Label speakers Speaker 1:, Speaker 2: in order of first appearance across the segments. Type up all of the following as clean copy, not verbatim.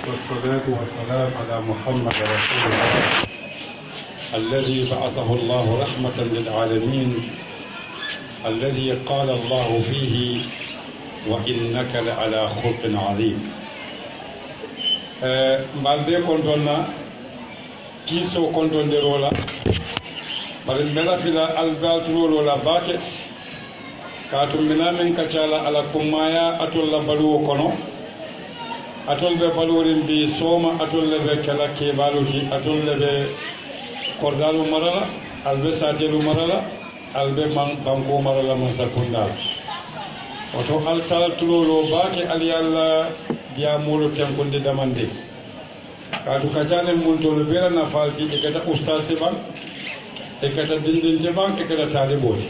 Speaker 1: والصلاة والسلام على محمد رسول الله الذي بعثه الله رحمة للعالمين الذي قال الله فيه وإنك لعلى خلق عظيم. مالبي كنتنا كيسو كنتن درولا بل ملافلا البالترول ولا باكت كاتم من كتالا على كمايا أتول بلو كنو أتول بلورين بي سوما أتول بكلا كيبالوشي أتول كوردالو مرلا ألبي ساتيلو مرلا ألبي بانكو مرلا من سكوندال وتو ألسال تلولو باكي ألي الله diamolo tenkonde damande kaatu kacane mun tolu bela na falti e kata ustaz ban e kata dindin ban e kata taliboti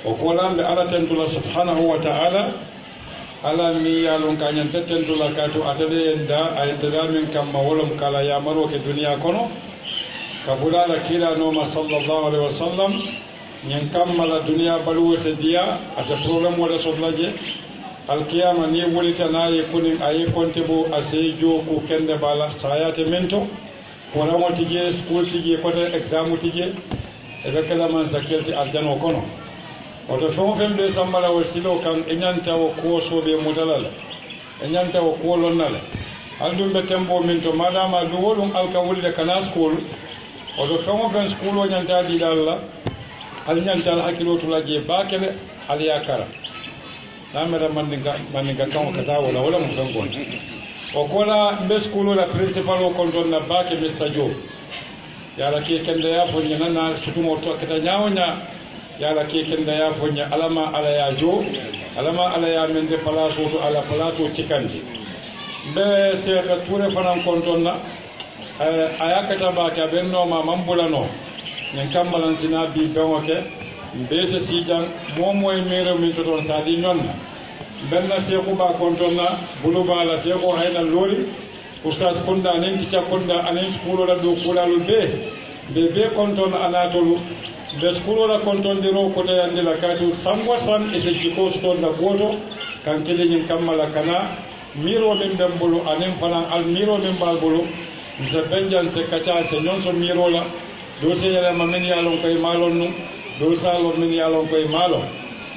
Speaker 1: o kolambe ala tentula subhanahu wa ta'ala ala mi yalon kanyan tentula kaatu atade enda ay min kamma wolom kala ya maro ke duniya kono kabulala kila no sallallahu alaihi wasallam nyen kammala duniya baluwote dia ata program wala sodlaje alkiyama ni wulita naye kunin aye konte bo ase joku kende bala sayate mento wala mo tije school tije kote exam tije e be kala man sakirti aljano kono oto fon fembe sambala wal silo kan enyanta o ko sobe mutalala enyanta o ko lonnala aldum be tembo minto madama du wolum alka wulde kana school oto fon ben school o nyanta di dalla al nyanta al hakilotu laje bakele al yakara namera mandinga kan kata wala mutan gon o kola be skulu la principal o konton na bake Mr. Joe yala ke kende ya fonya nana sutumo to kata nyawonya yala ke kende ya fonya alama ala ya jo alama ala ya mende palaso to ala palaso tikandi be se ka ture fanan konton na ayakata bake benno ma mambulano nyen kambalantina bi bewoke mbese sijan momoy mero min to don sadi nyonna benna seku ba kontonna buluba la seko hayna lori ustaz kunda nen tica kunda anen skulo la do kulalu be konton anatolu be skulo la konton diro ko tayande la katu sangwa san e se jiko ston la goto kan kele nyin kamala kana miro men dambulu anen fana al miro men balbulu se benjan se kacha se non so miro la do se yala mamen yalon koy malon nu do salo min yalon koy malo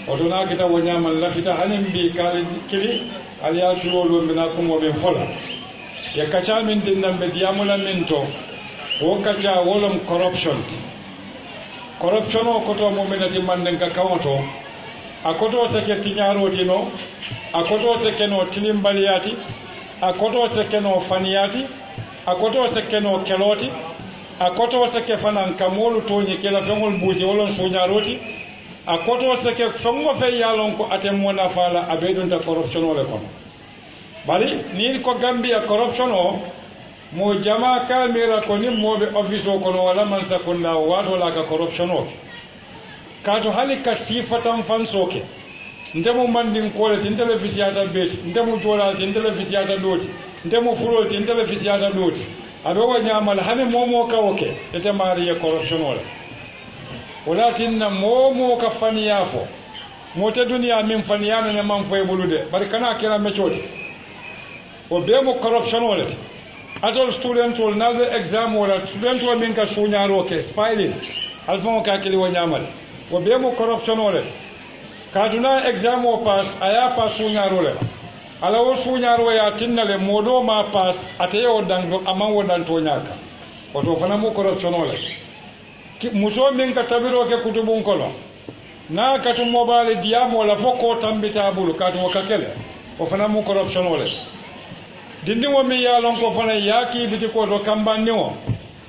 Speaker 1: odona kita wonyama lafita hanim bi kali kili aliya tulo mina kumo be fola ya kacha min dinnam be diamula minto o kacha wolom corruption o koto mo mena di manden ka kawoto akoto se ke tinyaro tino akoto se ke no tinimbaliyati akoto se ke no faniyati akoto se ke no keloti akoto seke fanan kamolu toñi kela fengol buuji wolon suñaroti akoto seke fengo fe yalon ko atem mona fala abedunta corruption ole kono bari ni ko Gambia corruption o mo jama kalmira ko ni mobe office o kono wala man sakunda wato la ka corruption o kato halika sifatan fansoke ndemo mandin kole tin televisiata be ndemo jola tin televisiata doti ndemo furol tin televisiata doti abe wa nyamal hane momo ka oke ete mariya corruption wala walakin momo ka faniya fo mote duniya min faniya ne man fay bulude bari kana kira mechoti o be mo corruption wala atol student wol na the exam wala student wol min ka sunyaro ke spailing alfon ka kili wa nyamal o be mo corruption wala kaduna exam o pass aya pass sunyaro le ala wo suñaro ya tinnale modo ma pass atayo dango aman wodan to nyaka oto fana mo corruption wala muso min ka tabiro ke kutubun kono na katu mobile diamo la foko tambita bulu katu wakakele o fana mo corruption wala dindi wo mi ya lon ko fana yaki biti ko do kambanni wo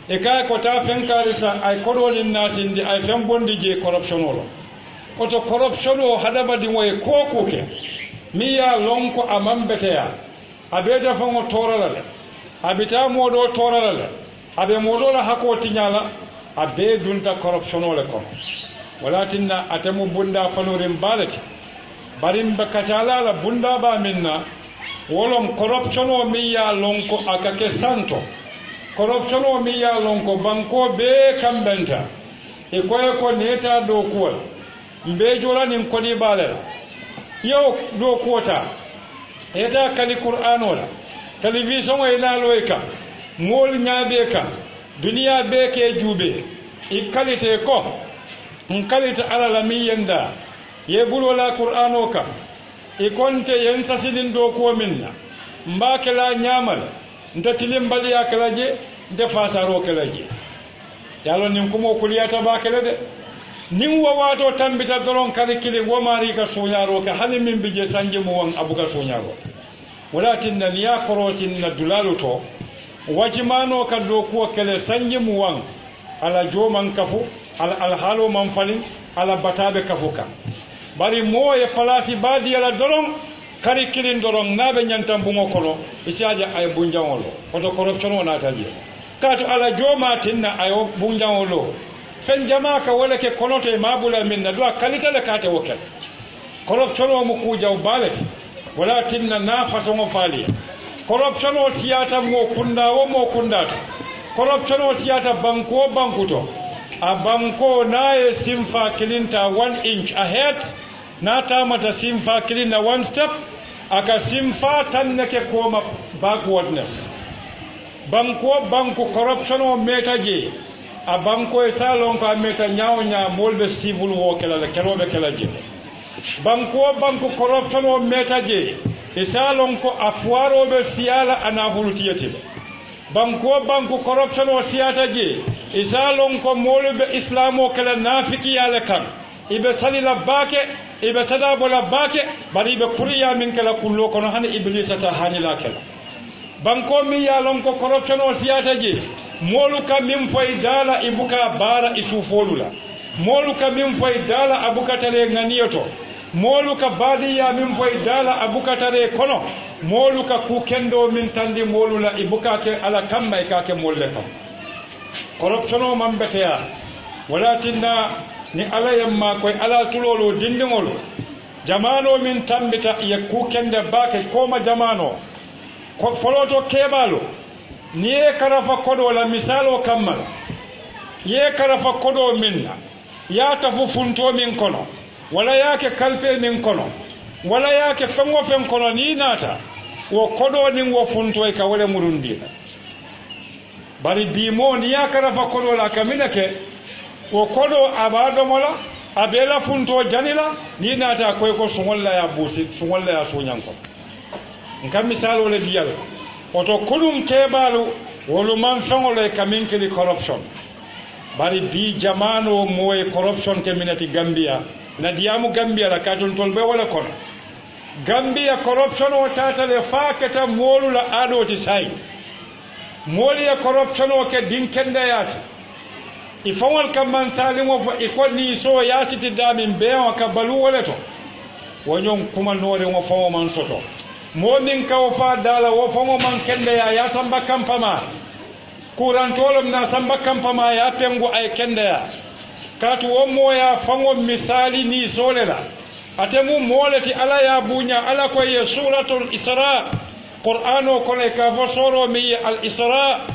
Speaker 1: e kay ko ta fen karisa ay kodolin nasindi ay fen bondi je corruption wala oto corruption o hadaba di moy ko ke mi ya lonko amam beteya abeda fango torala abita modo torala abe modo la hako tinyala abe dunta corruption ole ko walakinna atamu bunda fanurim balati barim bakatala la bunda ba minna wolom corruption o mi ya lonko akake santo corruption o mi ya lonko banko be kambenta e koye ko neta do kuwal mbe jola nin kodi balala yow do kota eta kali qur'an wala télévision e naaloy ka mool ñaabe ka duniya be ke juube i qualité ko n qualité ala la min yenda ye bulola qur'ano ka i konte yen sasidin do ko minna mba kala ñaamal nta tilim baliya kala je nte fasaro kala je yalo nin kumo kuliyata ba kala de nin wawato tambita doron kali kili womari ka suñaro ka hani min bije sanje mu wan abuka suñaro walakin na niya korotin na dulalu to wajimano ka do ko kele sanje mu wan ala joman kafu ala alhalo man falin ala batabe kafuka bari moye palasi badi ala doron kari kilin doron nabe nyantam bungo kono isiaja ay bunjawolo oto corruption wona taje kato ala joma tinna ayo bunjawolo fen jama ka wala ke konote mabula minna do kalita le kate wokel corruption o mu kujaw balati wala tinna na façon faliya corruption o siyata mo kunda wo mo kundata corruption o siyata banko bankuto a banko na e simfa kilinta 1 inch ahead na tamata simfa kilina 1 step aka simfa tan nake koma backwardness banko corruption o metaje a banko e salon ko meta nyawnya molbe civil wo kala la kerobe kala je banko corruption o metaje e salon ko afwaro be siala ana hulutiyete banko corruption o siyata je e salon ko molbe islamo kala nafiki yala kan ibe salila bake ibe sadabo la bake bari ibe kuriya min kala kullo kono hani iblisata hani la kala banko mi yalon ko corruption o siyata je moluka min fay dala ibuka bara isufolula moluka min fay dala abuka tare ganiyoto moluka badiya min fay dala abuka tare kono moluka ku kendo min tandi molula ibuka ke ala kamma e kake molle kam corruption o mambeteya walatinna ni ala yamma koy ala tulolo dindingol jamano min tambita ye ku kende bake koma jamano ko foloto kebalo ni ye karafa kodo la misalo kammal ye karafa kodo minna ya tafu funto min kono wala yake kalpe min kono wala yake fengo fen kono ni nata wo kodo nin wo funto e ka wala murundi bari bimo ni ya karafa kodo la kaminake wo kodo abado mola abela funto janila ni nata koy ko sungolla ya busi sungolla ya sonyanko ngam misalo le diyal oto kulum kebalu wolu man fengole kaminkili corruption bari bi jamano moy corruption ke minati Gambia na diamu Gambia la katul tolbe wala kono Gambia corruption o tatale fakata molu la adoti sai moli ya corruption o ke dinkende yati ifawal kamman salimo fo ikoni so yasiti damin be o ka balu wala to wonyon kuma nore mo fawo man soto momin kawo fa dala wo fango man kende ya samba kampama kurantolom na samba kampama ya pengo ay kende ya katu wo moya fango misali ni solela atemu molati ala ya bunya ala ko ye suratul isra qur'ano ko le ka fo soro mi al isra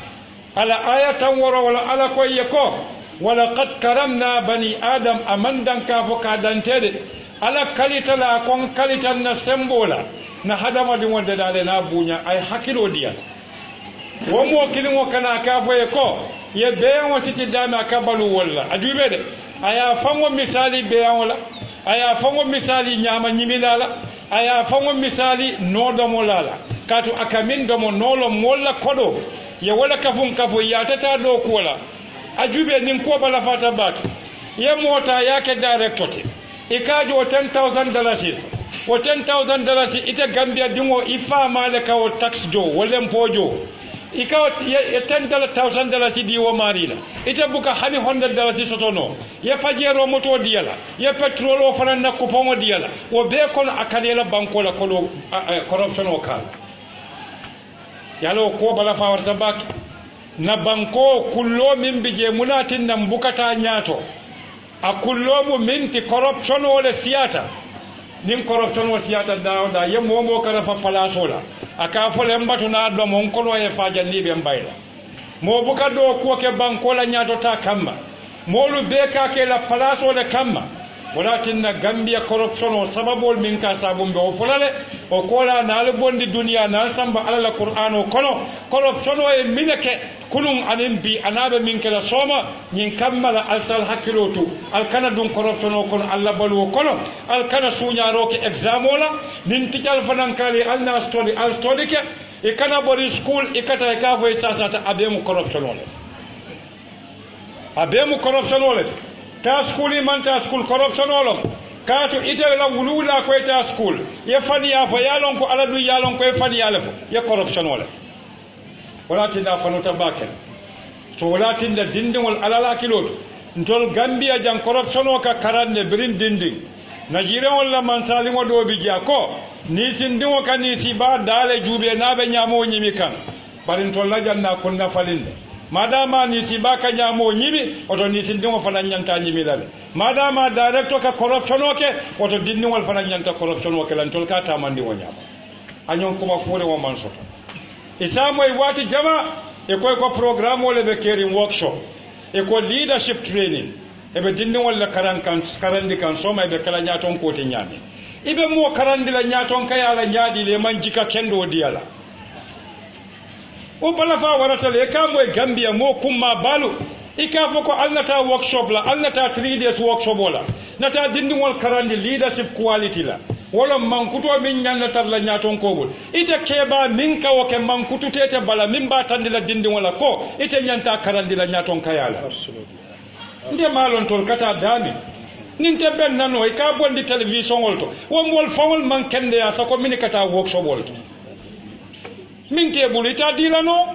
Speaker 1: ala ayatan wala ala ko ye ko wala qad karamna bani adam amandan ka fo ka dantede ala kalita la kon kalita na sembola na hadama di wonde dale na bunya ay hakilo diya wo mo kilimo kana ka fo e ko ye be on siti dama ka balu walla ajube de aya fango misali be wala aya fango misali nyama nyimilala aya fango misali nodo molala katu akamin do mo nolo molla kodo ye wala kafun kafu ya tata do kola ajube nin ko bala fata bak ye mota yake directote ikajo $10,000 o $10,000 ite Gambia dingo ifa malaka o tax jo wala mpojo ikaw $10,000 di wo marila ite buka hani $100 sotono ye pajero moto diala ye petrol o fana na kupongo diala o be kon akalela banko la kolo corruption o kala yalo ko bala fa warta bak na banko kullo min bije munatin nan bukata nyato a kullo mu minti corruption o le siyata nin corruption o siyata da ye momo kara fa palasola aka fo le mbatu na do mon kono e faja libe mbayla mo buka do ko ke banko la nyato ta kamma molu be ka ke la palaso le kamma walatinna Gambia corruption o sababol min ka sabumbe o fulale o kola naal bondi duniya na samba alala Qur'an o kono corruption o e minake kunun anin bi anabe min kala soma nyin kammala alsal hakilotu alkana dun corruption o kono alla balu o kono alkana suñaro ke exam ola nin tijal fanan kali alna study ke e kana bori school e kata e kafo e sasata abemu corruption ole ta school man ta school corruption olom kaatu ite la wulula ko ta school ye fani ya fa yalon ko aladu yalon ko e fani yalafo ye corruption ole walatin da fanu tabakel so walatin da dindingol alala kilol ntol Gambia jan corruption o ka karande birin dinding Nigeria wala man salimo do bi jako ni sindimo kan ni siba dale jube nabe nyamo nyimi kan barin tol la janna kunna falinde madama ni siba ka nyamo nyimi oto ni sindimo fana nyanta nyimi dal madama director ka corruption o ke oto dindingol fana nyanta corruption o ke lan tol ka tamandi wonyama anyon kuma fure wo man soto isamo e wati jama e koy ko programme wala be kering workshop e ko leadership training e be dindin wala karandi kan soma e be kala nyaton ko te nyame ibe mo karandi la nyaton kayala nyaadi le man jika kendo diala o bala fa warata le kamo e Gambia mo kumma balu ika foko alnata workshop la alnata 3 days workshop wala nata dindin wal karandi leadership quality la wala mankuto min nyannata la nyaton kobul ite keba min ka woke mankutu tete bala min ba tandila dindin wala ko ite nyanta karandi la nyaton kayala nde malon tol kata dami ninte ben nano e ka bondi television wolto wol fawol man kende ya sako min kata workshop wolto min te bulita dilano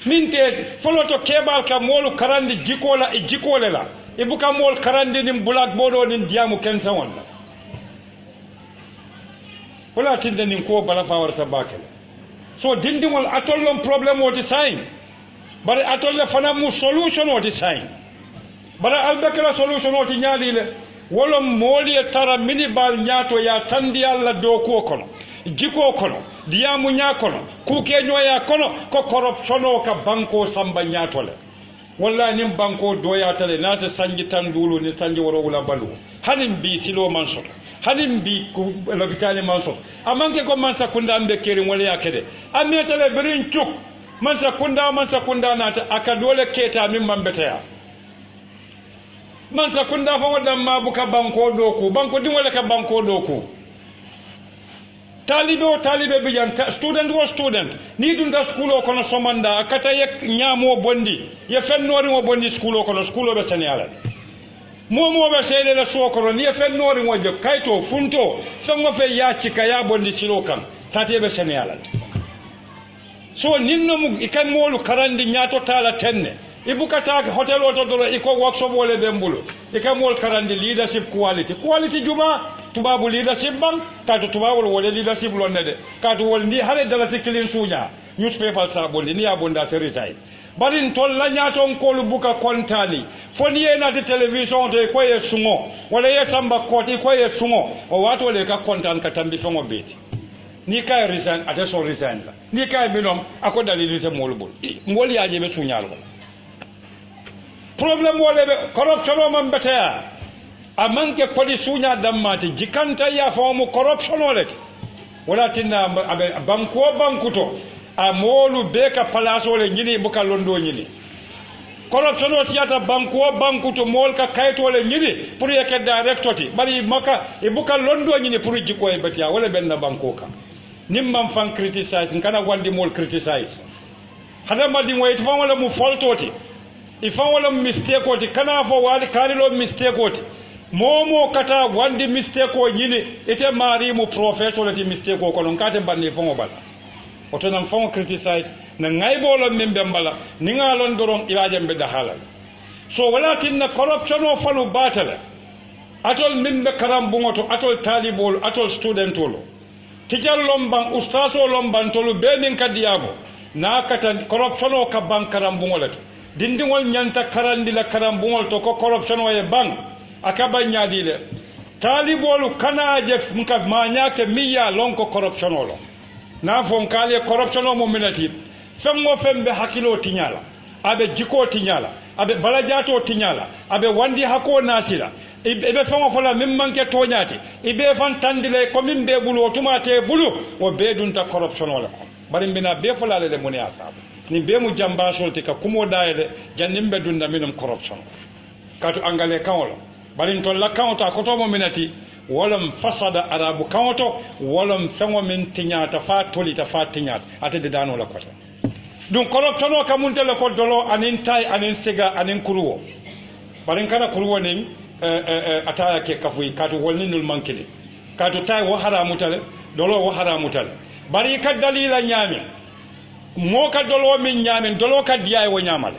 Speaker 1: min te foloto kebal ka molu karandi jikola e jikole la e buka mol karandi nim bulak bodo nin diamu kensa wonna wala tinde nin ko bala fa warta bakel so dindingol atollon problem woti sain bare atolle fana mu solution woti sain bara albekala solution woti nyaadile wala moli tara minibal nyaato ya tandi alla do ko kono jiko kono diamu nya kono ku kenyo ya kono ko corruption o ka banko samba nyaatole walla nim banko doya tale nase sanji tandulu ni sanji woro wala balu hanin bi silo mansoto hanin bi ku lobitani mansoto amanke ko mansa kunda ambe keri wala yakede ametale birin cuk mansa kunda nata akadole keta min mambetaya mansa kunda fa wadam mabuka banko doku banko din wala ka banko doku talibe bijan student ni dun da school o kono somanda akata yek nyamo bondi ye fennori mo bondi school o kono school o be seniyala momo be sede la sokoro ni fennori mo je kayto funto songo fe yaaci ka ya bondi silo kan tati be seniyala so ninno mu ikan molu karandi nyato tala tenne ibukata hotel o to do iko workshop wole be mbulu ikan mol karandi leadership quality juma tubabu leadership bang katu tubabu wole leadership lonne de katu wol ndi hale dala sikilin sunya newspaper sa bondi ni abonda seritai barin tolla nyaton kolu buka kontani foni ena de television de ko ye sungo wala ye samba koti ko ye sungo o wato le ka kontan ka tambi fongo beti ni kay resign ate so resign la ni kay minom ako dalili te molbul ngol yaaje be sunyalo problem wole be corruption man betea amanke kodi sunya dammati jikanta ya famu corruption wole wala tinna bankuto a molu beka palaso le nyini buka londo nyini corruption o tiata bankuto mol ka kayto le nyini pour yeke directoti bari maka e buka londo nyini pour jiko e betia wala benna bankoka nimmam fan criticize ngana wandi mol criticize hada madi moyti fa wala mu foltoti ifan wala mistake oti kana fo wali kanilo mistake oti momo kata wandi mistake o nyini ite mari mu professor ti mistake ko non kate bandi fongo bala oto nan fongo criticize na ngaybolo membe mbala ni ngalon dorom ilaje mbe dahala so wala tinna corruption o falu batala atol membe karam bungoto atol talibol atol studentolo tijal lomban ustaso lomban tolu be min kadiyabo na kata corruption o ka bankaram bungolato dindingol nyanta karandi la karam bungol to ko corruption o e bang akaba nyaadile talibolu kana jef muka manyake miya lonko corruption o lo na fon kale corruption o mo minati femmo fembe hakilo tinyala abe jiko tinyala abe balajato tinyala abe wandi hako nasila ibe fengo fola min manke toñati ibe fan tandile ko min be bulu o tumate bulu o be dunta corruption wala bari mbina be fola le moni asabu ni be mu jamba solti ka kumo dayele jannim be dunda minum corruption katu angale kawlo bari to la kawta ko to mo minati walam fasada arabu kawto walam fengo min tinyata fa tolita fa tinyata atede dano la kota dum corruption o kamunte le ko dolo anin tay anin siga anin kuruwo bari kana kuruwo ni ataya ke kafuyi katu wolninul mankili katu tay wo haramutale dolo wo haramutale bari ka dalila nyami mo ka dolo min nyami dolo ka diay wo nyamale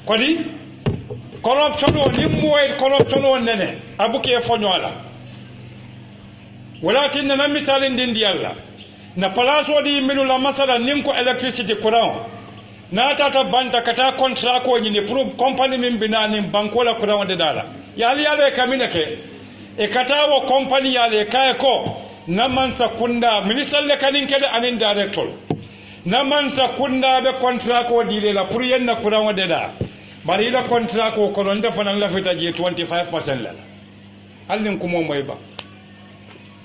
Speaker 1: kodi corruption o nimmoy corruption o nene abuke fonyola walakin na misalin din di Allah na palaso di minu la masala nim ko electricity courant na tata banta kata contrat ko nyini pour company min binani banko la courant de dala yali yale kamina ke e kata wo company yale kay ko na man sakunda minister le kanin kede anin director na man sakunda be contrat ko dile la pour yenna courant de da bari la contrat ko ko non dafa nan la fita je 25% la allin ko mo moy ba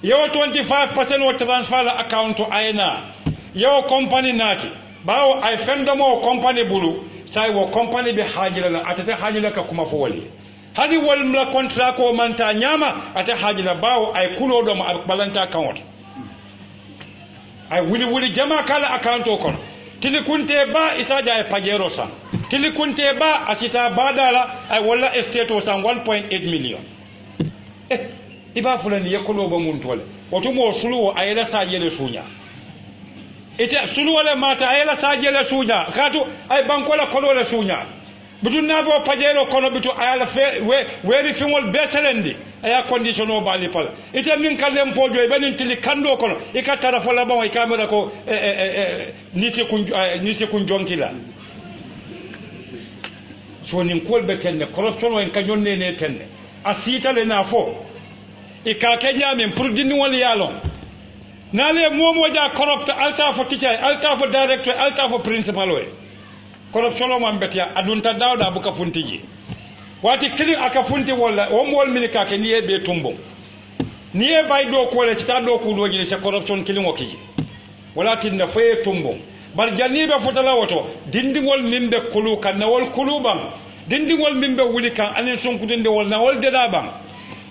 Speaker 1: yo 25% wo transfer la account to aina yo company nati bawo ay fendamo company bulu sai wo company be hajila la atata hajila ka kuma fo wali hadi wal mla contrat ko manta nyama ata hajila bawo ay kulo do ma balanta account ay wuli jama kala account ko kono tili kunte ba isaja ay pajero sa tili kunte ba asita badala ay wala estate o san 1.8 million iba fulani yakulo ba mun tole wato mo suluwo ayela sajele sunya ite sulu wala mata ayela sajele sunya katu ay bankola kono la sunya bidun na bo pajero kono bitu ayala fe weri fingol betelendi aya condition o bali pala ite min kalem pojo e benin tili kando kono e ka tarafa la bon e kamera ko nisi kun jonkila so nin kolbe tenne corruption en kanyon ne tenne asita le na fo e ka kenya min pour dinni wal yalon nale momo ja corrupt alta fo teacher alta fo director alta fo principal we corruption o man betia adunta dawda buka funtiji wati kili aka funti wala o mol min ka ke niye be tumbo niye bay do ko le ta do ku do ji se corruption kili ngoki wala tinna faye tumbo bar janibe fotala woto dindingol mimbe kulu kan nawol kulubam dindingol mimbe wuli kan anin sonku dinde wol nawol deda bam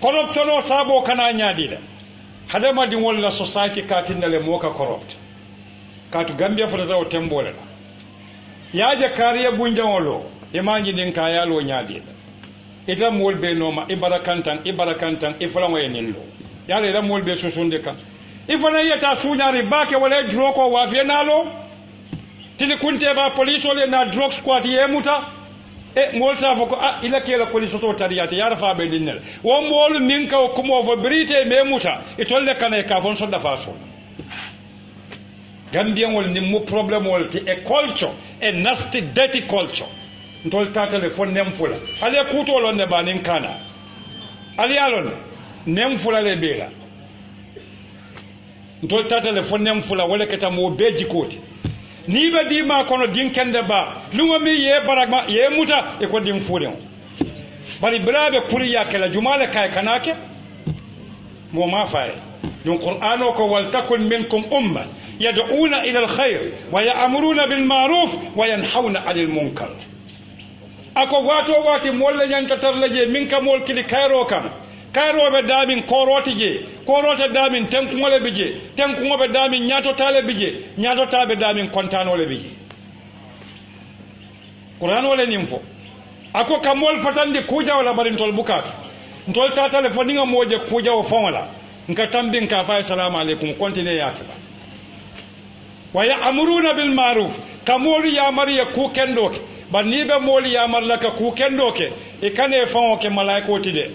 Speaker 1: corruption o sabo kana nyaadi de hadama di wol la society ka tinale moka corrupt katu gambia fotata o tembole yaaje kariya bunjawolo imanji din kayalo nyaadi ida mol be noma ibarakantan iflango yenillo yale ida mol be susunde kan ifana yata sunyari bake wala droko wa fienalo tili kunte ba police ole na drug squad yemuta mol sa foko ila kela police to tariyata yara fa be dinnel wo mol min ka ko mo fo brite memuta itolle kana ka fon so da faso Gambian wol ni mu problem wol ti e culture e nasty dirty culture ntol tatale fo nemfula ale kuto lon ne banin kana ali alon nemfula le bela ntol tatale fo nemfula wala keta mo beji koti ni be di ma kono din kende ba lungo mi ye baragma ye muta e ko din fulen bari brabe kuriya kala jumale kay kanake mo ma faye don qur'ano ko wal takun minkum umma yad'una ila alkhair wa ya'muruna bil ma'ruf wa yanhauna 'anil munkar ako wato wati molle nyanta tarlaje min ka mol kili kayro kam kayro be damin koroti je korota damin tenkungole bije tenkungobe damin nyato tale bije nyato tabe damin kontanole bije qur'an wala nimfo ako kamol fatandi kuja wala barin tol bukat ntol ta telefoni nga moje kuja o fonla nka tambin ka fa assalamu alaikum continue yake ba wa ya'muruna bil ma'ruf kamol ya mariya ku kendoke banni be moli ya marlaka ku kendoke e kane fon ke malaiko tide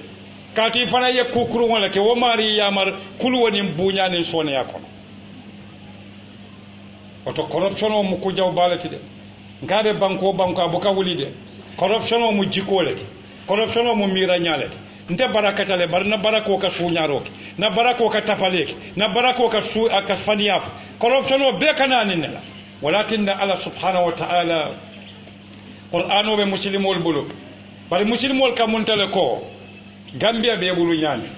Speaker 1: kati fana ye kukuru wala ke wo mari ya mar kulu woni bunya ni sone yakon oto corruption o mu ko jaw balati de ngade banko abuka wuli de corruption o mu jikole corruption o mu mira nyale nte barakatale barna barako ka suñaroke na barako ka tapaleke na barako ka su aka faniyaf corruption o be kanani nela walakin Allah subhanahu wa ta'ala qur'ano be muslimol bulu bari muslimol ka muntale ko gambia be bulu ñaami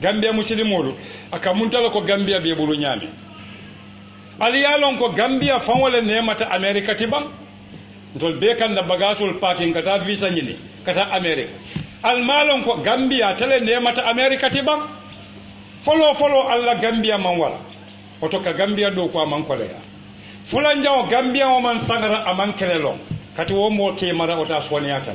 Speaker 1: gambia musilimolu aka muntala ko gambia be bulu ñaami ali yalon ko gambia fawole nemata america tiban ntol be kan da bagasol parking kata visa ñini kata america almalon ko gambia tele nemata america tiban folo alla gambia man wala oto ka gambia do ko man ko leya fulan jaw gambia o man sagara aman kelelo kati wo mo ke mara ota soniyata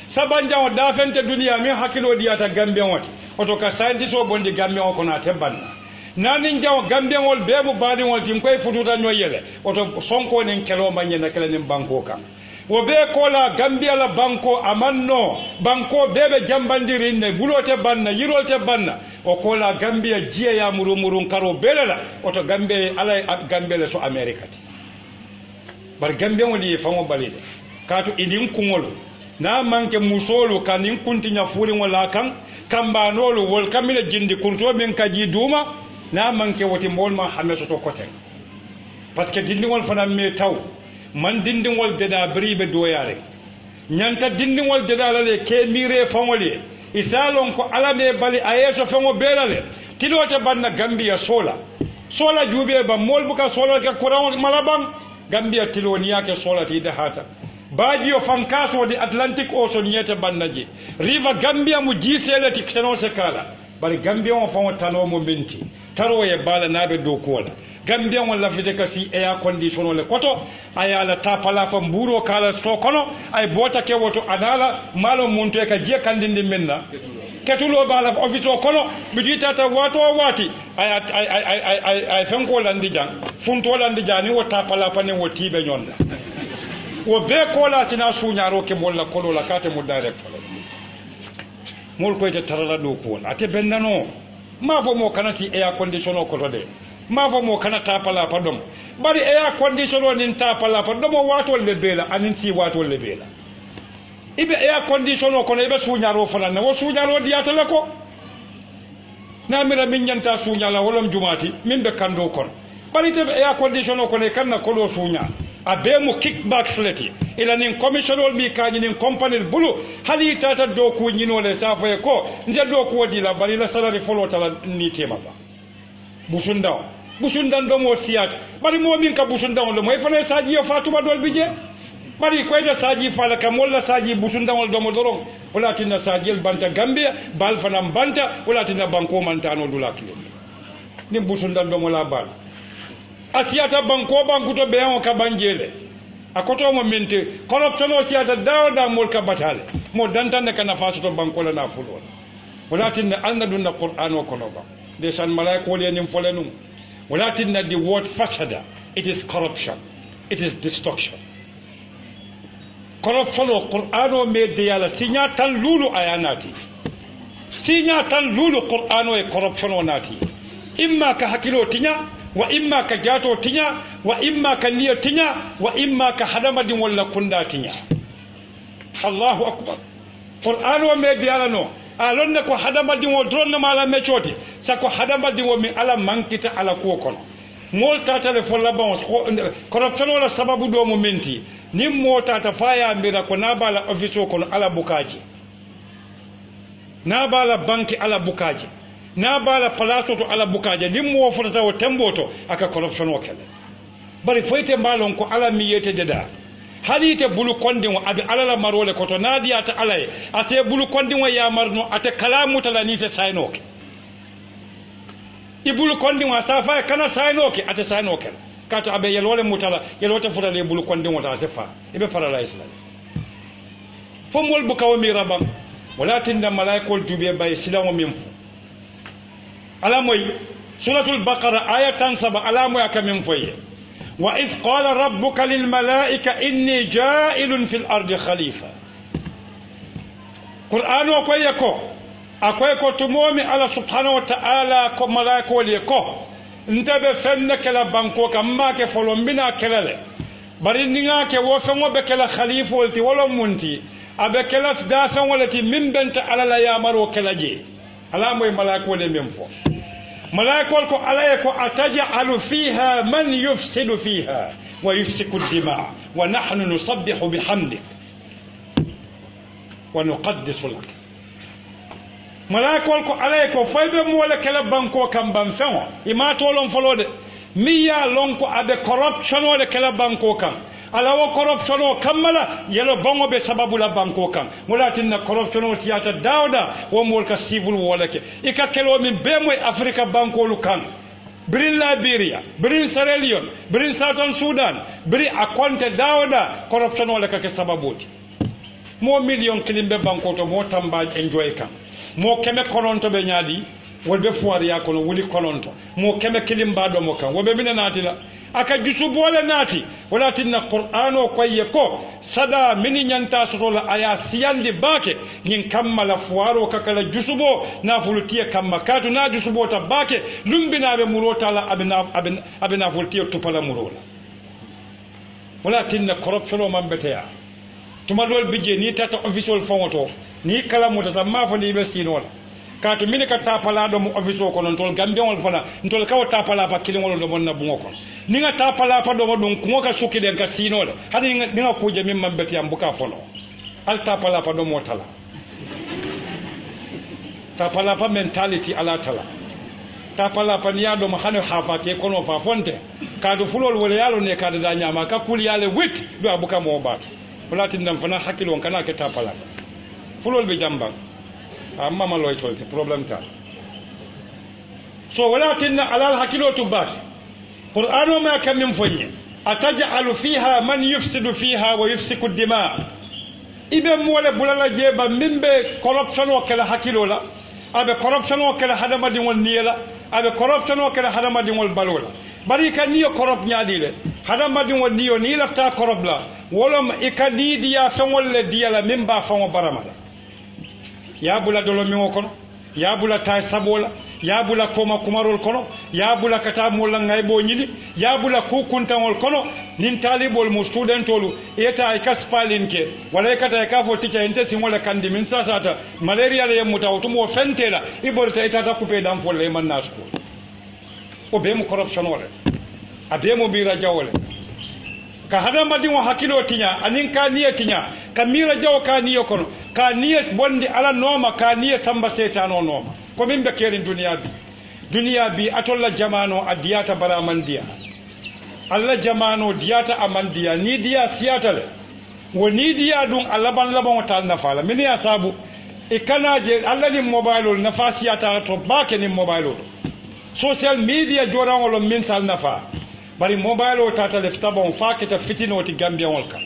Speaker 1: saban jaw da fente duniya mi hakilo diyata gambia wati oto ka scientist o bondi gambia o kono tebanna nanin jaw gambia wol bebu badi wol tim koy fututa nyoyele oto sonko nen kelo manye na kelen banko kan wo be kola gambia la banko amanno banko bebe jambandirin ne bulote banna yirolte banna o kola gambia jiya ya murumurun karo belela oto gambia alay gambia so america ti bar gambia woni famo balide kaatu idin kungolo na manke musolu kanin kuntinya furi wala kan kambanolu wol kamile jindi kurto men kaji duma na manke woti molma hameso to kote parce que dindi wol fana me taw man dindin wol deda bribe doyare nyanta dindin wol deda lale ke mire famole isalon ko alame bali ayeso famo belale tilote banna gambia sola jube ba mol buka sola ka kuran malaban gambia tiloni yake sola ti da hata baji o fankaso di atlantic ocean nyete bannaji river gambia mu jisele ti seno se kala bari gambia on famo tano mo minti taro ye bala nabe do kola gambia on la fite kasi air condition le koto ayala tapala fa mburo kala so kono ay bota ke woto anala malo muntu e ka je kandindi menna ketulo bala office kono bidita ta wato wati ay fenko landi jang funto landi jani wo tapala fa ne wo tibe nyonda wo be kola tina suñaro ke molla kodo la kate mu direct mol ko te tarala do ko ate bennano ma fo mo kanati air condition ko to de ma fo mo kanata pala padom bari air condition nin ta pala padom wato le bela anin ti wato le bela ibe air condition ko ne be suñaro fana ne wo suñaro diata la ko na mira min nyanta suñala wolom jumati min be kando kon bari te air condition ko ne kanna ko do suña abe mu kickback fleti ila nin commissionol mi kaji nin company bulu hali tata do ku nyino le safa ko nje do ku wadi la bari la salary follow tala ni tema ba busundan do mo siyat bari mo min ka busundan do moy fane saji yo fatuma dol bije bari ko da saji fala kam wala saji busundan do mo doron wala tinna saji el banta gambia bal fanam banta wala tinna banko mantano dulakile nim busundan do mo la bal asiyata banku to be on ka banjele akoto mo mente corruption o siyata dawda mol ka batale mo dantande kana faso to banko la na fulo walakin anna dunna qur'an o kono ba de san malaiko le nim folenu walakin the word fasada it is corruption, it is destruction. Corruption o qur'an o me de yala sinya tan lulu ayanati sinya tan lulu qur'an o e corruption o nati imma ka hakilo tinya wa imma ka jato tinya wa imma ka niyo tinya wa imma ka hadamadin walla kunda tinya. Allahu akbar. Qur'an wa me biala no alonne ko hadamadin wo dronna mala me choti sako hadamadin wo mi ala mankita ala ko kono mol tata le folla bon corruption wala sababu do mo menti nim mo tata faya mira ko nabala office ko ala bukaji nabala banki ala bukaji na bala palaso to ala bukaje limmo fotata o temboto aka corruption o kele bari foyte mbalon ko ala miyete deda halite bulu kondi o abi ala la marole ko to nadiya ta alaye ase bulu kondi o ya marno ate kalamu tala ni te saynoke ibulu kondi o safa kana saynoke ate saynoke kato abe yelole mutala yelote fotale bulu kondi o ta sefa ibe parala islam fomol bukawo mi rabam walakin da malaikol jube bay silamo mimfu alamoy suratul baqara ayatan 7 alamoy akamin foye wa iz qala rabbuka lil malaika inni ja'ilun fil ardi khalifa qur'ano ko yako akoy ko tumomi ala subhanahu wa ta'ala ko malaiko le ko ntabe fenne kala banko kamma ke folombina kelale bari ninga ke wo fengo be kala khalifa wolti wolo munti abe kala da fen wolati min benta ala la yamaro kala je alamoy malaiko le memfo ملائكة الكو عليكو أتجعل فيها من يفسد فيها ويفسك الدماء ونحن نصبح بحمدك ونقدس لك
Speaker 2: malaikol ko alay ko faybe mo wala kala banko kam ban fengo ima tolon folode mi ya lon ko abe corruption wala kala banko kam ala wo corruption o kammala yelo bango be sababu la banko kam mulatinna corruption o siyata dawda wo mol ka civil wala ke ika kelo min be moy afrika banko lu kan birin Liberia birin Sierra Leone birin Southern Sudan biri akonte dawda corruption wala ka ke sababuti mo million kilimbe banko to mo tamba enjoy kam mo keme kononto be nyaadi wolbe fuwar ya kono wuli kononto mo keme kilimba do mo kan wobe mina naati la aka jusubu wala naati wala tinna qur'ano koye ko sada mini nyanta sotola aya siyandi bake nyin kammala fuwaro kakala jusubo na fulutiye kamma katu na jusubo ta bake lumbina be murota la abina fulutiye tupala murola wala tinna corruption o mambeteya tuma dol bije ni tata official fongoto ni kala mutata ma fa ni be sinola kaatu mini ka tapala do mo office ko non tol gambe wol fana ntol kaw tapala pa kilingol do bonna bungo ko ni nga tapala pa do mo dum ko ka sukki den ka sinole hani ni nga kuje mim mambeti am buka folo al tapala pa do mo tala tapala pa mentality ala tala tapala pa niya do mo hanu hafa ke kono fa fonte kaatu fulol wala yalo ne kaada da nyama ka kul yale wit do abuka mo ba wala tin dam fana hakilo kana ke tapala fulol be jamba amma maloy tolti problem ta so walakin alal hakilatu bas qur'anu ma kam min fonye ataj'alu fiha man yufsidu fiha wa yufsiku ad-dima ibe mole bulala jeba mimbe corruption o kala hakilola abe corruption o kala hadama di wol niyela abe corruption o kala hadama di wol balola bari kan niyo corrupt nyaadile hadama di wol niyo ni lafta corrupt la wolom ikadi diya fengol le diyala mimba fango baramala ya bula dolo mi kono ya bula tay sabola ya bula koma kumarol kono ya bula kata molla ngaybo nyidi ya bula kukuntangol kono nin talibol mu studentolu eta ay kaspalinke wala kata ka fo tica ente simola kandi min sasata malaria le muta otumo fentela iborta eta ta couper dam fo le man nasko o be mu corruption wala abe mu bira jawole ka hadama di mo hakilo tinya anin ka niya tinya ka mira jaw ka niyo kono ka niya bondi ala noma ka niya samba setano noma ko min be kerin duniya bi atolla jamano adiyata baramandiya alla jamano diyata amandiya ni diya siyatale woni diya dun alaban laban tal nafala min ya sabu ikanaje alla ni mobile nafa siyata to bake ni mobile social media jorangolo min sal nafa bari mobile o tata lefta bon faketa fitino ti gambia wolka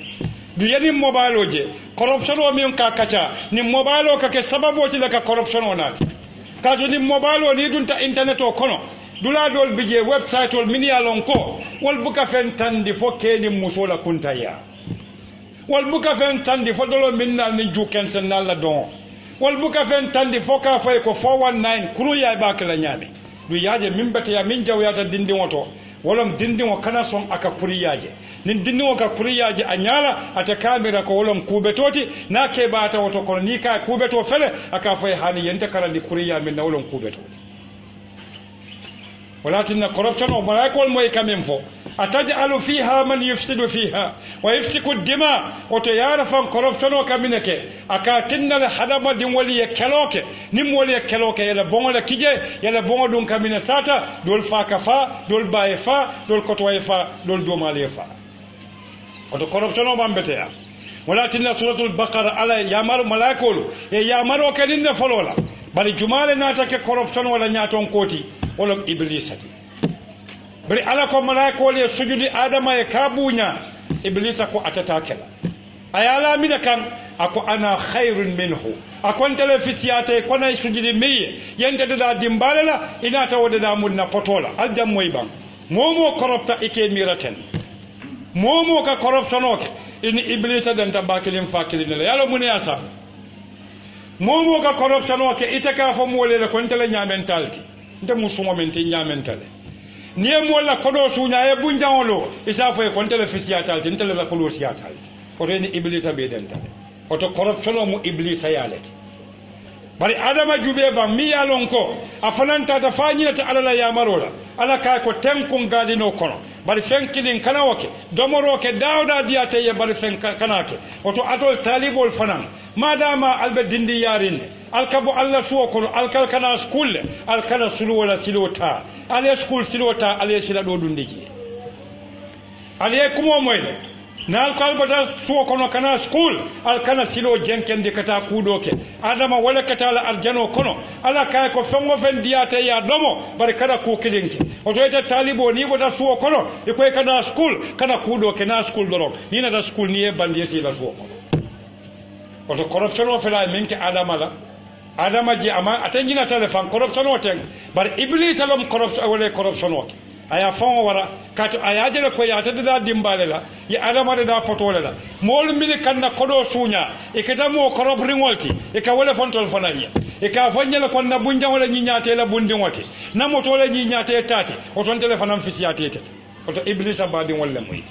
Speaker 2: du yani mobile o je corruption o min ka kacha ni mobile o ka ke sababu ti la ka corruption o nati ka to ni mobile o ni dunta internet o kono dula dol bije website ol min ya lon ko wol buka fen tandi fo keni musola kuntaya wol buka fen tandi fo dolo min na ni juken sen nalla don wol buka fen tandi fo ka fay ko 419 kuru ya ba kala nyame du yaaje min bete ya min jawyata dindi woto wolom dindi wo kana son aka kuriyaje nin dindi wo ka kuriyaje anyala ata kamera ko wolom kubetoti na ke bata woto ko ni ka kubeto fele aka fay hani yente kala di kuriya min na wolom kubeto walakin corruption o malaikol moy kamem fo ataj'alu fiha man yufsidu fiha wa yafsiku ad-dima oto yara fan corruption o kamineke aka tinnal hadama din wali ya keloke nim wali ya keloke yala bongola kije yala bongo dun kamina sata dol fa kafa dol baye fa dol kotwaye fa dol domale fa oto corruption o bambete ya walakin suratul baqara ala yamar malaikolu e yamaro kaninne folola bari jumale nata ke corruption wala nyaton koti wala iblisati bari ala ko malaiko le sujudi adama e kabunya iblisa ko atata kala ayala mina kan ako ana khairun minhu akon telefisiyate ko nay sujudi miye yente da dimbalela ina tawde da munna potola aljam moy bang momo corrupta ike miraten momo ka corruption ok in iblisa den tabakilim fakilina yalo muni asa momo ka corruption ok itaka fo molele ko tele nyamentalti nte musumo men te nyamentale niye molla kodo sunya e bunjawlo isa fo e kon tele fisiatal tin tele la kolo siatal oto ni iblisa be dentale oto corruption mu iblisa yalete bari adama jube ba mi yalon ko afananta ta fanyita alala ya marola ala ka ko tenkun gadino kono bari fenkilin kana woke domoro ke dawda diate ye bari fen kanake oto atol talibol fanan madama albe dindi yarin alkabo alla suwo kono alkal kana school alkana sulu wala silota ale school silota ale sila do dundiji ale kumo moyde na alkal bata suwo kono kana school alkana silo jenkende kata kudoke adama wala kata la arjano kono ala kay ko fengo fen diata ya domo bari kada ku kilinki o to ita talibo ni bota suwo kono e koy kana school kana kudoke na school doro ni na da school ni e bandi sila suwo kono o to corruption o fela minke adama la adama ji ama atanjina telefon corruption o ten bar iblis alom corruption wala corruption o aya fon wara kato aya jele ko ya tadda dimbale la ya adama da potole la mol mili kanna kodo sunya e kata mo korob ringolti e ka wala fontol fananya e ka fanyela kon na bunja wala nyinyate la bundi ngote na motole nyinyate tati o ton telefonam fisiyate tete o to iblis abadi wala moy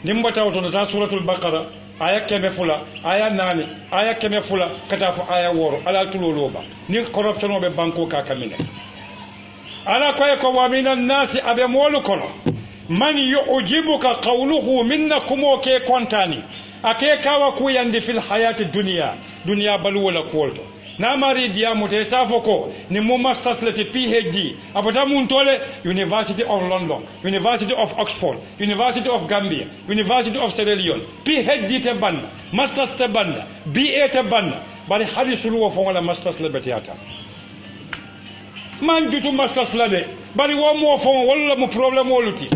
Speaker 2: nimbata o to ta suratul baqara aya keme fula aya nani aya keme fula kata fu aya woro ala tuloloba ni corruption o be banko ka kamine ala koye ko wa minan nasi abe molu kono man yu'jibuka qawluhu minna kumo ke kontani ake kawa ku yandi fil hayati dunya balu wala kolto na mari dia mote safo ko ni mo masters leti PhD abata mun tole University of London, University of Oxford, University of Gambia, University of Sierra Leone, PhD te banda, masters te banda, BA te banda bari hadisul wo fo wala masters le betiata man jutu masters la de bari wo mo fo wala mo problème woluti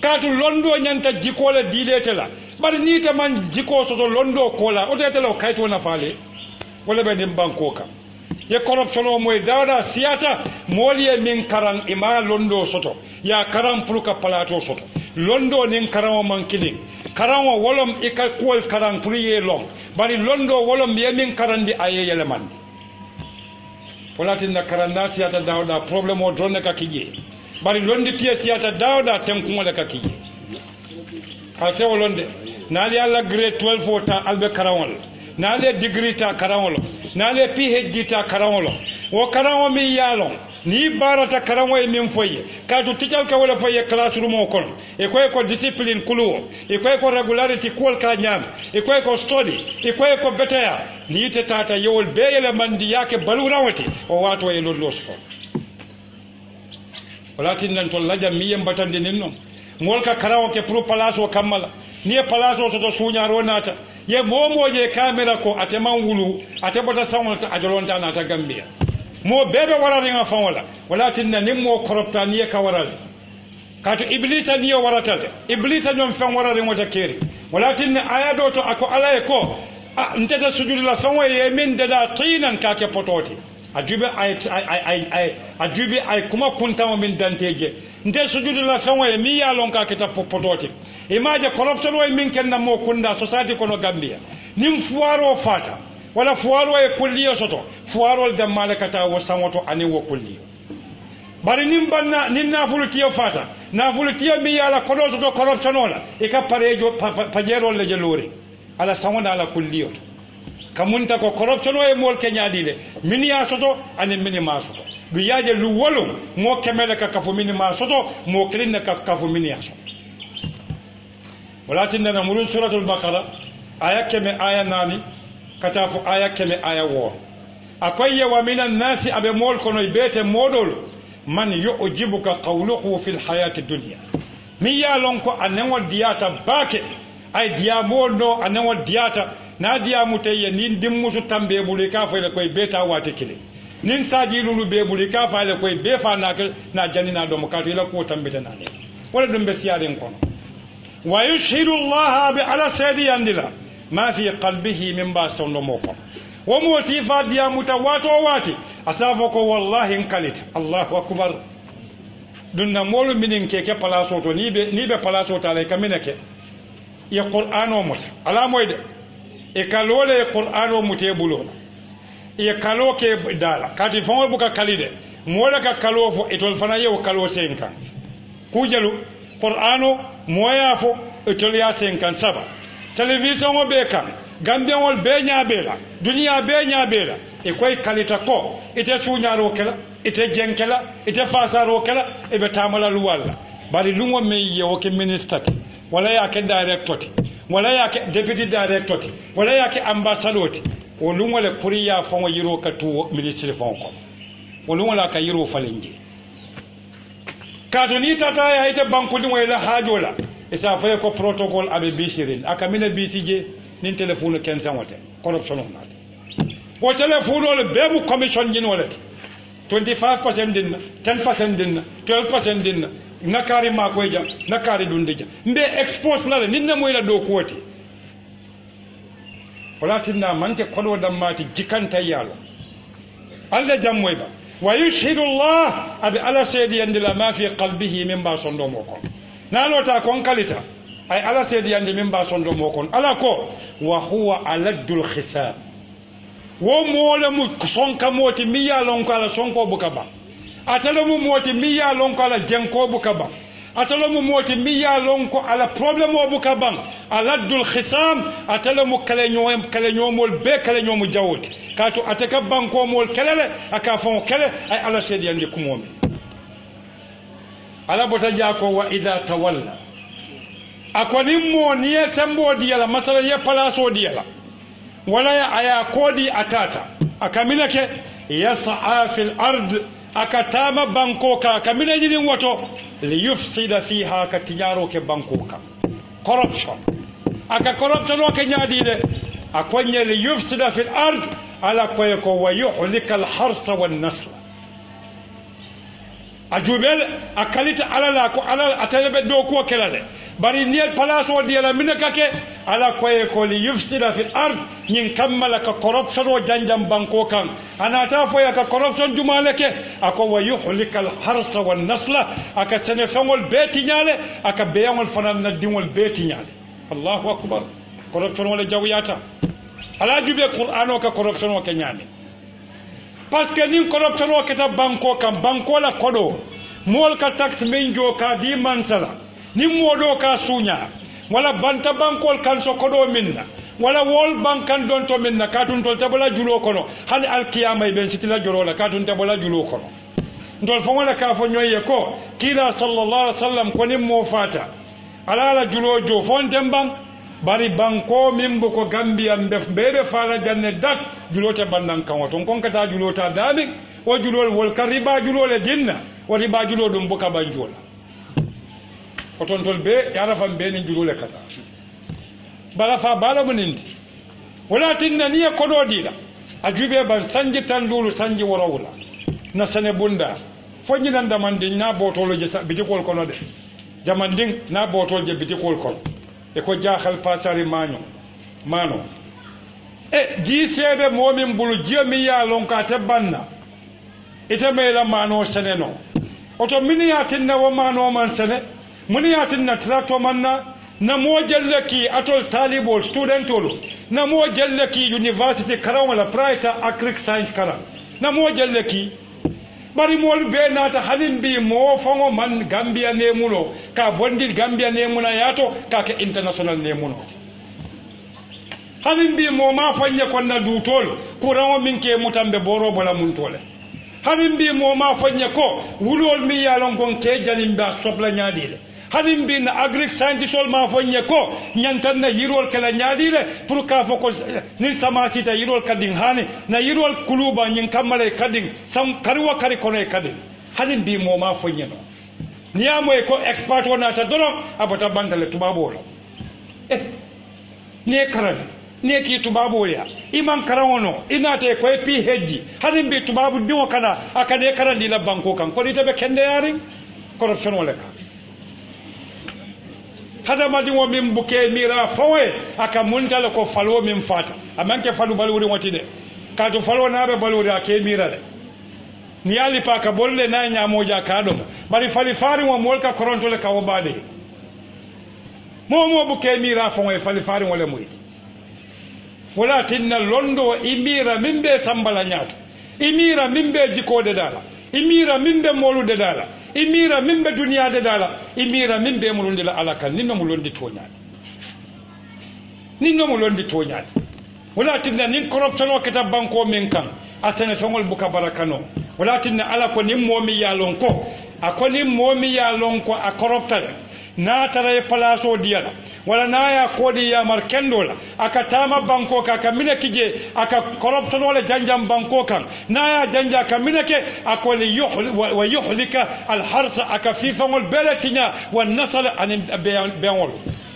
Speaker 2: katu londo nyanta jikole dilete la bari ni te man jiko soto londo kola o tete lo kayto na fale wala be dim banko ka ye corruption o moy dawda siata moliye min karan ima londo soto ya karam pruka palato soto londo nin karamo mankilin karamo wolom ika kuol karan priye long bari londo wolom ye min karandi aye yeleman polatin na karanda siata dawda problem o drone ka kije bari londi tie siata dawda tenkumo le ka kije ka se wolonde nali alla grade 12 ota albe karawol nale degree ta karawol nale PhD ta karawol wo karawo mi yalo ni barata karawo e min foye ka to tical ka wala foye classroom o kon e ko discipline kuluwo e ko regularity kol ka nyam e ko study e ko betaya ni te tata yewol beyele mandi yake balu rawati o wato e lollos ko walakin nan to laja mi yembatande nin non ngol ka karawo ke pro place o kamala ni place o so to sunyaro nata ye momoje camera ko ateman wulu atebota sawolta ajolonta nata Gambia mo bebe warari nga fawola walakin na nimmo koropta ni ka warali kato iblisa ni waratale iblisa nyom fen warari ngota keri walakin aya do to ako alaye ko nteda sujudu la fawo ye min dada tinan ka ke pototi ajubi ay kuma kunta min danteje nte sujudu la fawo ye mi ya lon ka ke ta pototi imaje corruption way min ken na mo kunda society kono Gambia nim fuaro fata wala fuaro e kulliyo soto fuaro de malakata wo sanwoto ani wo kulliyo bari nim banna nin nafulu tiyo fata nafulu tiyo mi yala kono soto corruption wala e ka parejo pajero le jelori ala sanwona ala kulliyo kamunta ko corruption way mol kenyadile mini ya soto ani mini ma soto du yaje lu wolo mo kemele ka kafu mini ma soto mo klinna ka kafu mini ya soto walakin na murun suratul baqara aya keme aya nani katafu aya keme aya wo akoye wa minan nasi abe mol kono bete modol man yu'jibuka qawluhu fil hayati dunya mi ya lon ko anenwa diata bake ay diamo no anenwa diata na diamu tayye nin dimmusu tambe buli ka fa le koy beta wate kile nin saji lulu be buli ka fa le koy be fa na janina do mo ka ila ko tambeta na ne wala dum be siaren kono ويشهد الله على سيدي عندلا ما في قلبه من باس ونموكم وموتيفا ديا متواتو واتي أسافوكو والله انكالت الله أكبر دون مول منين كي بلاسوتو نيبه بلاسوتو عليك منك يا قرآن ومت على مويد إكالو لي قرآن ومت يبولون إكالو كي دالا كاتي فون بوكا كاليده مولا كالو فو إتول فنا يو كالو سينكا كوجلو قرآن moya fo etolia 57 television o be kan Gambia wol be nyaabela dunia be nyaabela e koy kalita ko ite suñaro kala ite jenkela ite fasaro kala e be tamala luwalla bari lungo me yewo ke minister wala ya ke director wala ya ke deputy director wala ya ke ambassador o lungole kuriya fongo yiro ka tu ministre fonko o lungola ka yiro falinje kato ni tata ya ite banku ni wala hajola isa faye ko protocol abe bisirin aka mina bisije nin telephone ken sanwote corruption on nat ko telephone ole be mu commission jin wala 25% dinna 10% dinna 12% dinna nakari makoy jam nakari dundija mbe expose nala ninna moyla do koti wala tinna manke kodo dammati jikanta yalo alla jam moyba wa yushhidu Allah abi ala sayyidi yandila ma fi qalbihi min ba sondo moko nalota kon kalita ay ala sayyidi yandi min ba sondo moko ala ko wa huwa aladul khisab wo mole mu sonka moti mi ya lon ko ala sonko bukaba atalo mu moti mi ya lon ko ala jenko bukaba atalo mu moti mi ya lon ko ala problème o bukaba aladul khisam atalo mu kale nyomol be kale nyomu jawoti kato ataka banko mol kelele aka fon kele ay ala sedi yandi kumomi ala bota jako wa idha tawalla akoni mo niye sembo diyala masala ye palaso diyala wala ya aya kodi atata akaminake yas'a fil ard akatama bankoka akamina jini wato liyufsida fiha katijaro ke bankoka corruption aka corruption ke nyaadile akonye liyufsida fil ard ala koyeko wa yuhlika al harsa wan nasl ajubel akalita ala ko ala atalebe do ko kelale bari niel palaso diala minakake ala koyeko li yufsida fil ard nyin kammala ka corruption o janjam banko kan anata fo ya ka corruption jumaleke ako wa yuhlika al harsa wan nasla aka sene fengol beti nyale aka beyangol fanan na dingol beti nyale Allahu akbar corruption wala jawiyata ala jube qur'ano ka corruption o kenyame parce que nin corruption o keta banko kan banko la kodo mol ka tax menjo ka di mansala ni modo ka sunya wala banta bankol kan so kodo minna wala wol bankan don to minna katun tol tabala julo kono hal al qiyamah ben sitila jorola katun tabala julo kono ndol fo wala ka fo nyoye ko kila sallallahu alaihi wasallam ko nim mo fata ala julo jo fon tembang bari banko mimbo ko gambia mbef bebe fala janne dak julote bandan kan wato kon kata julota dami o julol wol kariba julole dinna o riba julo dum boka banjola oton tol be yara fam be ni julole kata bala fa bala munindi wala tinna niya kodo dila ajube ban sanji tandulu sanji worawula na sane bunda fonji nan damandi na botolo je bitikol kono de jamanding na botol je bitikol kono e ko jaaxal pasari mano e ji sebe momin bulu jemi ya lon ka te banna ite me la mano seneno oto mini ya tinna wo mano man sene muni ya tinna trato manna na mo jelleki atol talibol studentolo na mo jelleki university karawala private agric science kara na mo jelleki bari mol be nata halin bi mo fango man gambia ne muno ka bondi gambia ne muna yato ka ke international ne muno halin bi mo ma fanye konna dutol kurango minke mutambe boro bola mun tole halin bi mo ma fanye ko wulol mi yalon gon ke jalim ba sopla nyaadile halin bi na agric scientist ma fanye ko nyantan na yirol kala nyaadile pour ka foko ni sama sita yirol kadin hani na yirol kuluba nyin kamale kadin sam karwa kari kono kadin halin bi mo ma fanye no niamo e ko expert wona ta dolo abata bandale tubabo ne karani ne ki tubabo ya iman karawono inate ko pi heji halin bi tubabu diwo kana akade karandi la banko kan ko dite be kende yari corruption wala ka hada madi wo min buke mira fawe aka muntala ko falwo min fata amanke falu balwuri wotide ka to falwo nabe balwuri ake mira de ni ali pa ka bolle na nyamoja ka do bari fali fari wo molka koronto le ka wobade momo buke mira fawe fali fari wala muri wala tinna londo imira mimbe sambala nyato imira mimbe jikode dala imira mimbe molude dala imira mimbe duniya de dala imira mimbe mulundi la alaka ninno mulundi toñaade wala tinna nin corruption o keta banko min kan asene fengol buka barakano wala tinna ala ko nin momi yalon ko akoni momi yalon ko a corruptale na tara place o diala wala na ya kodi ya mar kendola aka tama banko ka kamine kije aka corruption wala janjam banko kan na ya janja kamine ke akoli wa yuhlika al harsa aka fifa wal belatinya wan nasal an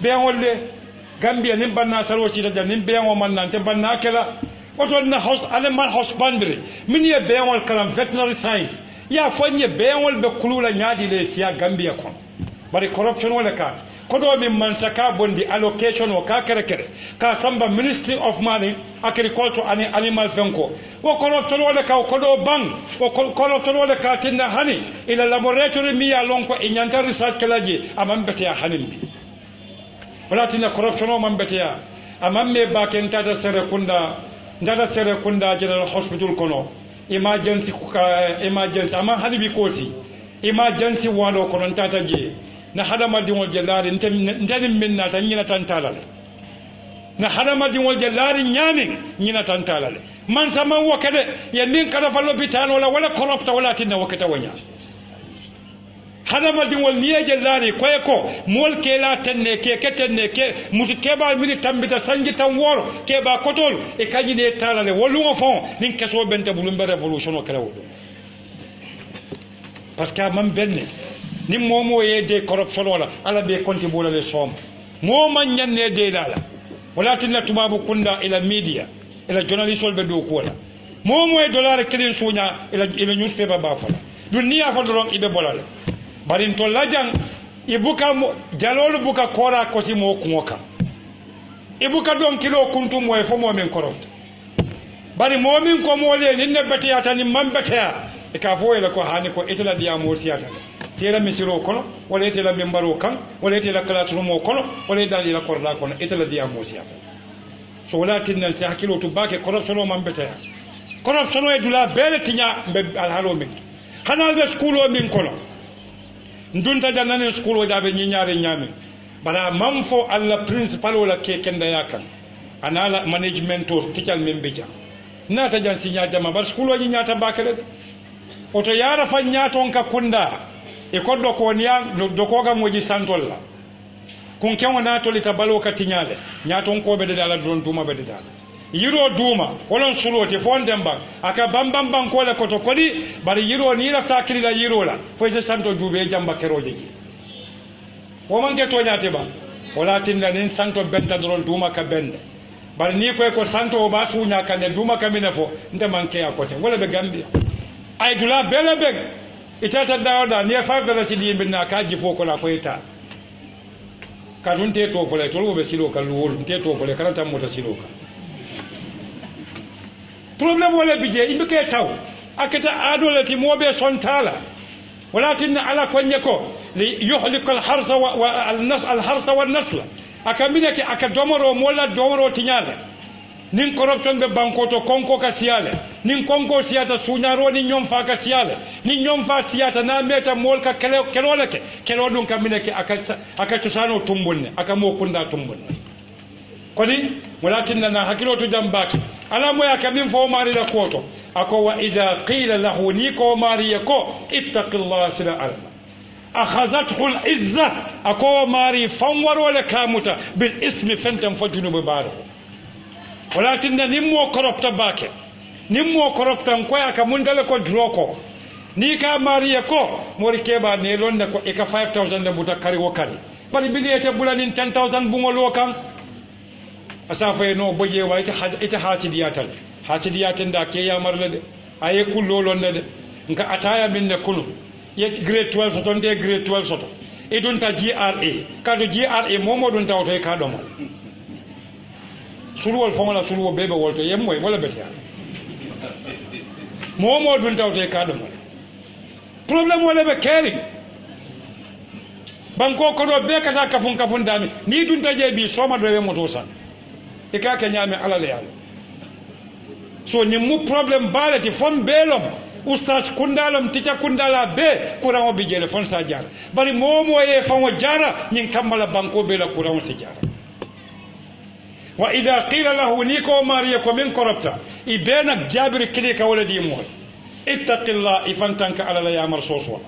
Speaker 2: beawol le gambia nim banna salwo ci da nim beawo man nante banna kala oto na house animal husbandry min ye beawol kalam veterinary science ya fonye beawol be kulula nyaadi le siya gambia kon bari corruption wala ka kodo min man saka bondi allocation o ka kere ka samba ministry of money agriculture and animal fenko wo corruption wala ka kodo bang wo corruption wala ka tinna hani ila laboratory mi ya lonko e nyanta research kalaji amam bete ya hanin wala tinna corruption o man bete ya amam me ba ken tada sere kunda ndada sere kunda general hospital kono emergency ama hani bi koti emergency walo kono tata je na hadama diŋol je laari ntenin min naata ñina tantala le na hadama diŋol je laari ñaamin ñina tantala le man sama woke de ye min kada fa lopitano la wala koropta wala tinna woketa woña hadama diŋol ni ye je laari koye ko mool ke la tenne ke musu keba mini tambita sanji tan woro keba kotol e kañine tala le wolluŋo fon nin keso bente bulumbe révolution o kela wodo parce que man benne ni momo ye de corruption wala ala be konti bola le som moma nyanne de dala wala tinna tubabu kunda ila media ila journalist be do ko wala momo e dollar kilin sunya ila newspaper ba fala dunia fa doron ibe bolale barin to lajang ibuka jalolu buka kora ko si mo kuoka ibuka don kilo kuntum mo e fo mo men corrupt bari momin ko mo le ninne bete ata ni mambete e ka fo ila ko hani ko itala dia mo siyata tela misiro kono wala tela membaro kan wala tela classroom kono wala dal ila korda kono itala dia mosia so wala tinna ta hakilo to bake corruption man beta corruption e dula bele tinya be alhalo min kana be school min kono ndunta janane school da be nyaare nyame bala mamfo alla principal wala ke kenda yakan anala management to teacher men beja nata jan sinya jama bar school waji nyata bakale oto yara fa nyaton ka kunda e koddo ko niya do ko ga moji santolla kun kenwo na to lita balo ka tinyale nyaton ko be de dala don duma be de dala yiro duma wolon suloti fondemba aka bambam banko le koto kodi bari yiro ni la takiri la yiro la fo je santo jube jamba keroje ji o man ke to nyaate ba wala tinna nin santo benta don duma ka bende bari ni ko santo ba su nya kan duma ka minefo nde man ke akote wala be gambia ay dula bele be itata dawda ni fa bela ci di binna ka jifo ko la ko ita ka dun te to fole to be silo ka luwol te to fole karanta mota silo ka problem wala bije imbe ke taw akata adolati mobe sontala walakin ala konye ko li yuhliku al harsa wa al harsa wal nasla akamine ke akadomoro mola domoro tinyala nin corruption be banko to konko ka siale nin konko siata sunyaro ni nyom fa ka siale ni nyom fa siata na meta mol ka keloleke kelo dun kamine ke aka tusano tumbunne aka mo kunda tumbunne kodi walakin na hakilo to jambaki ala moya kamin fo mari la koto ako wa idha qila lahu niko mari yako ittaqillaha sila alma akhazathu al-izza ako mari fanwaro le kamuta bil ismi fantam fajunu baro walakin nimmo koropta bake nimmo koropta ko aka mundale ko droko ni ka mariya ko mori keba ne londe ko e ka 5000 de buta kari wokari bari bilete bulani 10000 bungolo kan asafa no boje wa ita hasidiyatal da ke ya marle de aye kullo londe de nka ataya minne kunu ye grade 12 soto de grade 12 soto e don ta GRA kado GRA momo don tawto e ka do mo suruwol fongola suruwo bebe wolto yemmoy wala bete momo dun tawte ka dum problem wala be keri banko ko do be kata kafun dami ni dun taje bi soma do be moto san e ka ke nyame ala le yalla so ni mu problem balati fon belom ustaz kundalom tica kundala be kurango bi jele fon sa jara bari momo e fango jara nyin kamala banko be la kurango si jara wa idha qila lahu niko mariyako min korabta ibena jabir kilika wala di mo ittaqillah ifantanka ala la yamar soswa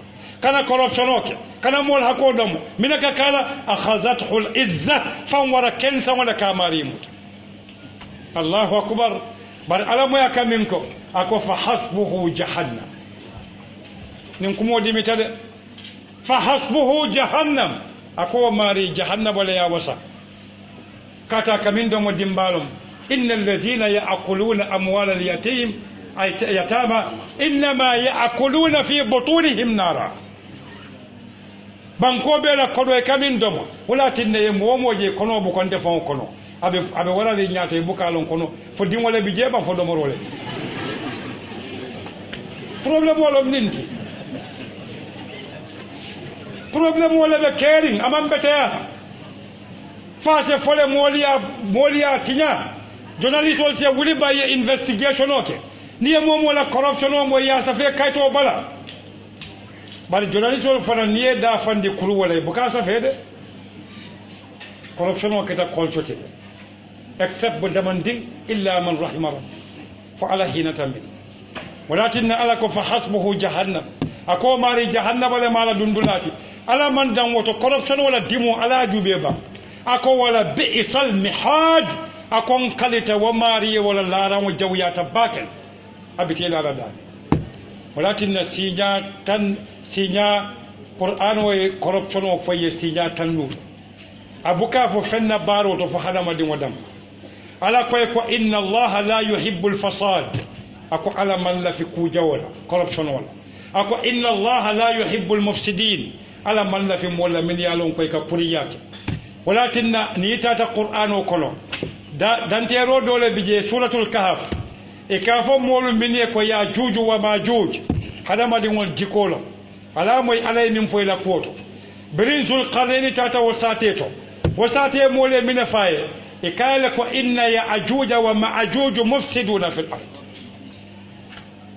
Speaker 2: kana corruption oke kana mol hakodom minaka kala akhazathu al-izza fanwara kensa wala kamarimu Allahu akbar bar alamu ya kaminko ako fa hasbuhu jahannam nin kumo dimitade fa hasbuhu jahannam ako mari jahannam wala ya wasa kata kamindo mo dimbalum innal ladhina ya'kuluna amwala al-yatim ay yatama inma ya'kuluna fi butunihim nara banko be la kodo e kamindo mo wala tinne mo moje kono bu konde fon kono abe wala le nyaata e bukalon kono fo dimole bi jeba fo domorole problème wala ninti problème wala be caring amam betea face fole molia tinya journalist wol se wuli baye investigation oke ni e momo la corruption o mo ya sa fe kayto bala bari journalist wol fana ni e da fandi kuru wala buka sa fe de corruption o keta kolchote except بدمندين إلا من رحم ربه فعلى حين تنبي ولكن ألك فحسبه جهنم أكو ماري جهنم ولا مالا دندلاتي على من دم وتقربشن ولا ديمو على جوبيبا أكو ولا بئس المحاد أكو انقلت وماري ولا لارا وجويات باكل أبكي لا دان ولكن سيجا قرآن وقربشن وفي سيجا تنور أبوكا ففن بارو فحدم دين ودم على كويكو إن الله لا يحب الفساد أكو على من لا في كوجا ولا corruption ولا أكو إن الله لا يحب المفسدين على من لا في مولا من يالون كويكا كوريات ولكن نيتات القرآن وكلو دانتيرو دولة بيجي سورة الكهف إكافو مولو من يكو ياجوج وماجوج هذا ما دين والجيكولا على موي على من فويلا كوتو برنس القرنين تاتا وساتي مولي من فاي إكالك وإن يأجوج ومأجوج مفسدون في الأرض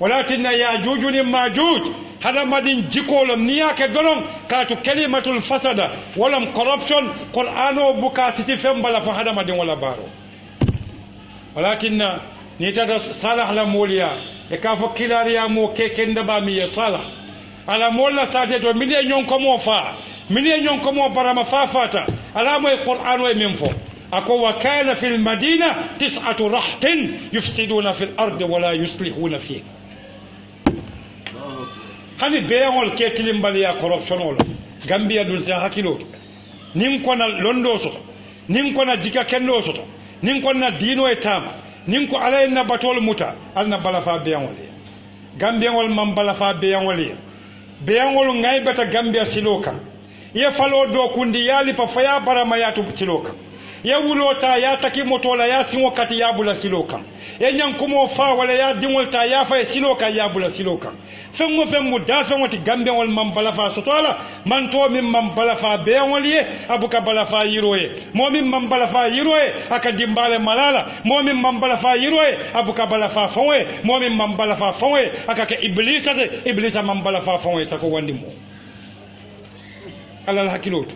Speaker 2: ولكن يأجوج ومأجوج هذا ما دين جيكولم نياك دولم كاتو كلمة الفسد ولم corruption قرآنو بكاتي فمبلا فهذا ما دين ولا بارو ولكن نيتا صالح لموليا إكافو كلاريا مو كيكندبا مي صالح على مولا ساتي من ينكم وفا من ينكم برama فافاتا على ما القرآن ومنفو أكو وكان في المدينة 9 رهط يفسدون في الأرض ولا يصلحون فيها hani beyaŋol ke kilimbaliya corruption wala gambia dun sa hakilo nin kona londo soto nin kona jika kendo soto nin kona dino e tama nin ko alay na batol muta alna balafa beyaŋol gambiyaŋol man balafa beyaŋol ngay beta gambia siloka ye falo do kundi yali pa faya barama yatu siloka ye wulota ya taki motola ya singo kati ya bula siloka ye nyankumo fa wala ya dingolta ya fa siloka ya bula siloka femmo dafa wati gambia wal man balafa sotola man to min man balafa beyaŋol ye abuka balafa yiroye mo min man balafa yiroye aka dimbale malala mo min man balafa yiroye abuka balafa fonwe mo min man balafa fonwe aka ke iblisa man balafa fonwe sako wandi mo alal hakilot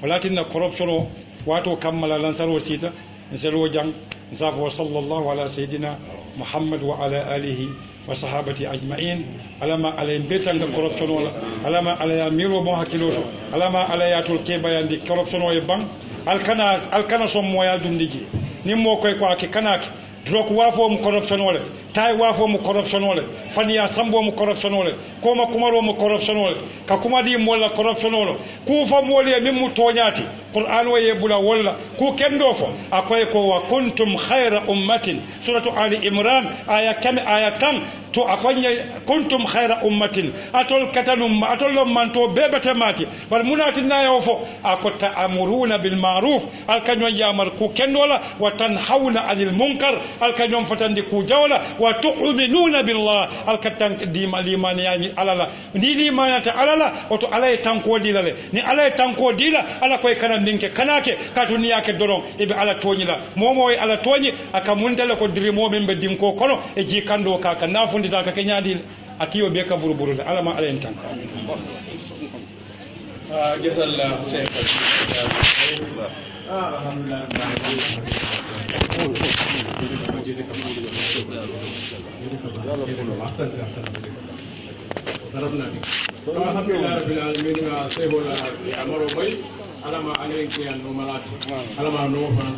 Speaker 2: walakin corruption wato kammala lansaro sita nselo jang nsafo sallallahu ala sayidina muhammad wa ala alihi wa sahabati ajma'in alama ala betanga corruption wala alama ala ya miro mo hakilot alama ala ya tol ke bayandi corruption o e bang alkana som moya dundiji nimmo koy ko ak kanaki drok wafo mu corruption wala tay wafo mu corruption wala faniya sambo mu corruption wala koma kumaro mu corruption wala ka kuma di molla corruption wala ku fa mole min mu toñati qur'an wa yebula wala ku kendo fo akoy ko wa kuntum khayra ummatin suratu ali imran aya kam ayatan to akonya kuntum khayra ummatin atol katanum atol manto bebete mati bal munati na yofo akota amuruna bil ma'ruf alkanyo yamar ku kendola wa tanhauna anil munkar alkanyo fatandi ku jawla wa tu'minuna billah alkatan dima limani yani alala ni limanata alala oto alay tanko dilale ni alay tanko dila ala koy kana ninke kanake katuni yake doron ibe ala toñila momo e ala toñi aka mundala ko dirimo min be dinko kono e ji kando kaka nafundi ta ka kenyadi atiyo be ka buruburu ala ma ala entan
Speaker 1: jazalla shaykh alhamdulillah
Speaker 3: ضربنا بك الحمد لله رب العالمين سيبولا يا مرو بي على ما عليك يا نومالات على ما نوفا